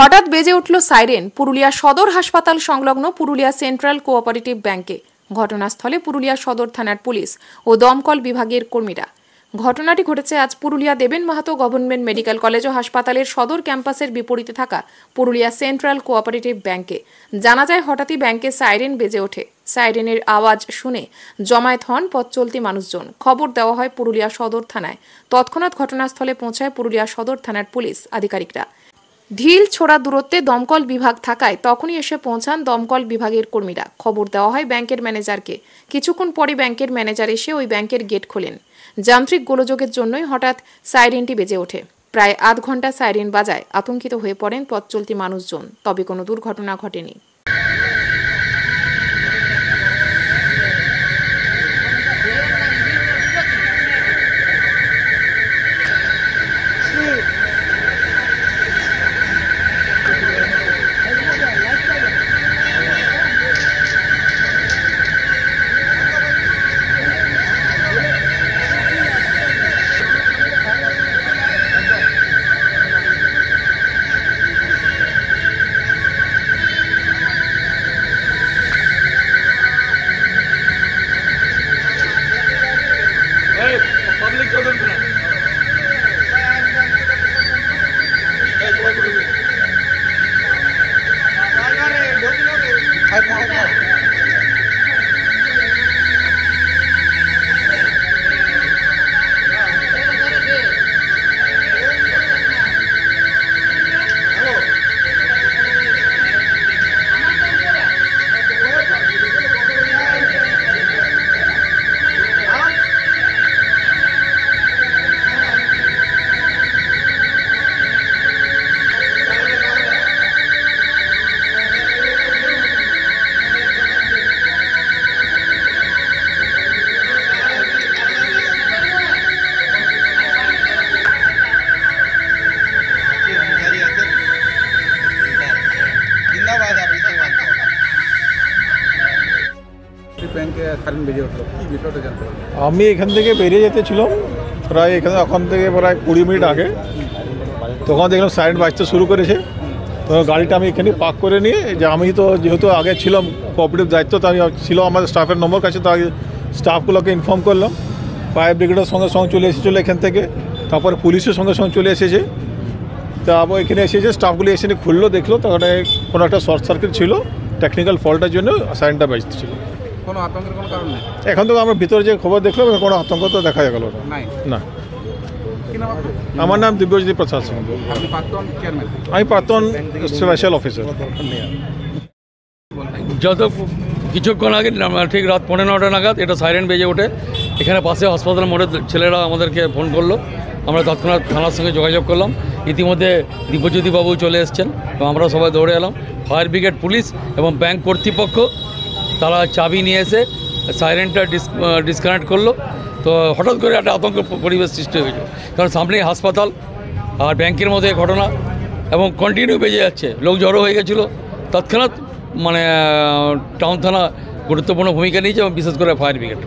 হঠাৎ বেজে উঠল সাইরেন পুরুলিয়া সদর হাসপাতাল সংলগ্ন পুরুলিয়া সেন্ট্রাল কোঅপারেটিভ ব্যাংকে। ঘটনাস্থলে পুরুলিয়া সদর থানার পুলিশ ও দমকল বিভাগের কর্মীরা। ঘটনাটি ঘটেছে আজ পুরুলিয়া দেবেন মাহাতো গভর্নমেন্ট মেডিকেল কলেজ ও হাসপাতালের সদর ক্যাম্পাসের বিপরীতে থাকা পুরুলিয়া সেন্ট্রাল কোঅপারেটিভ ব্যাংকে। জানা যায় হঠাৎই ব্যাংকে সাইরেন বেজে ওঠে। সাইরেনের আওয়াজ শুনে জমায়েত হন পথ চলতি মানুষজন। খবর দেওয়া হয় পুরুলিয়া সদর থানায়। তৎক্ষণাৎ ঘটনাস্থলে পৌঁছায় পুরুলিয়া সদর থানার পুলিশ আধিকারিকরা। ঢিল ছোড়া দূরত্বে দমকল বিভাগ থাকায় তখনই এসে পৌঁছান দমকল বিভাগের কর্মীরা। খবর দেওয়া হয় ব্যাংকের ম্যানেজারকে। কিছুক্ষণ পরে ব্যাংকের ম্যানেজার এসে ওই ব্যাংকের গেট খোলেন। যান্ত্রিক গোলযোগের জন্যই হঠাৎ সাইরেনটি বেজে ওঠে। প্রায় আধ ঘন্টা সাইরেন বাজায় আতঙ্কিত হয়ে পড়েন পথ চলতি মানুষজন। তবে কোনো দুর্ঘটনা ঘটেনি। Public doesn't know. আমি এখান থেকে বেরিয়ে যেতেছিলাম প্রায় ওখান থেকে প্রায় 20 মিনিট আগে। তখন দেখলাম সাইরেন বাজতে শুরু করেছে। তো গাড়িটা আমি এখানে পার্ক করে নিয়ে যে আমি তো যেহেতু আগে ছিলাম কোঅপারেটিভ দায়িত্ব, তো আমি ছিল আমাদের স্টাফের নম্বর কাছে, তো আগে স্টাফগুলোকে ইনফর্ম করলাম। ফায়ার ব্রিগেডের সঙ্গে সঙ্গে চলে এসেছিলো এখান থেকে, তারপরে পুলিশের সঙ্গে সঙ্গে চলে এসেছে। তারপর এখানে এসেছে স্টাফগুলি এসে খুললো, দেখলো তখন কোনো একটা শর্ট সার্কিট ছিল, টেকনিক্যাল ফল্টের জন্য সাইরেনটা বাজতেছিল। কোনো আতঙ্কের কোনো কারণ নেই। এখন তো আমরা ভিতরে যে খবর দেখলাম কোনো আতঙ্ক তো দেখা গেল না। আমার নাম দিব্যজ্যোতি প্রসাদ সিং। আমি প্রাক্তন স্পেশাল অফিসার। যত কিছুক্ষণ আগে ঠিক রাত 9:15 নাগাদ এটা সাইরেন বেজে ওঠে। এখানে পাশে হাসপাতাল মোড়ের ছেলেরা আমাদেরকে ফোন করলো। আমরা তৎক্ষণাৎ থানার সঙ্গে যোগাযোগ করলাম। ইতিমধ্যে দিব্যজ্যোতি বাবু চলে এসছেন এবং আমরা সবাই দৌড়ে এলাম। ফায়ার ব্রিগেড, পুলিশ এবং ব্যাংক কর্তৃপক্ষ তারা চাবি নিয়ে এসে সাইরেনটা ডিসকানেক্ট করলো। তো হঠাৎ করে একটা আতঙ্ক পরিবেশ সৃষ্টি হয়েছে, কারণ সামনেই হাসপাতাল আর ব্যাংকের মধ্যে ঘটনা এবং কন্টিনিউ বেজে যাচ্ছে। লোক জড়ো হয়ে গেছিলো। তৎক্ষণাৎ টাউন থানা গুরুত্বপূর্ণ ভূমিকা নিয়েছে এবং বিশেষ করে ফায়ার ব্রিগেড।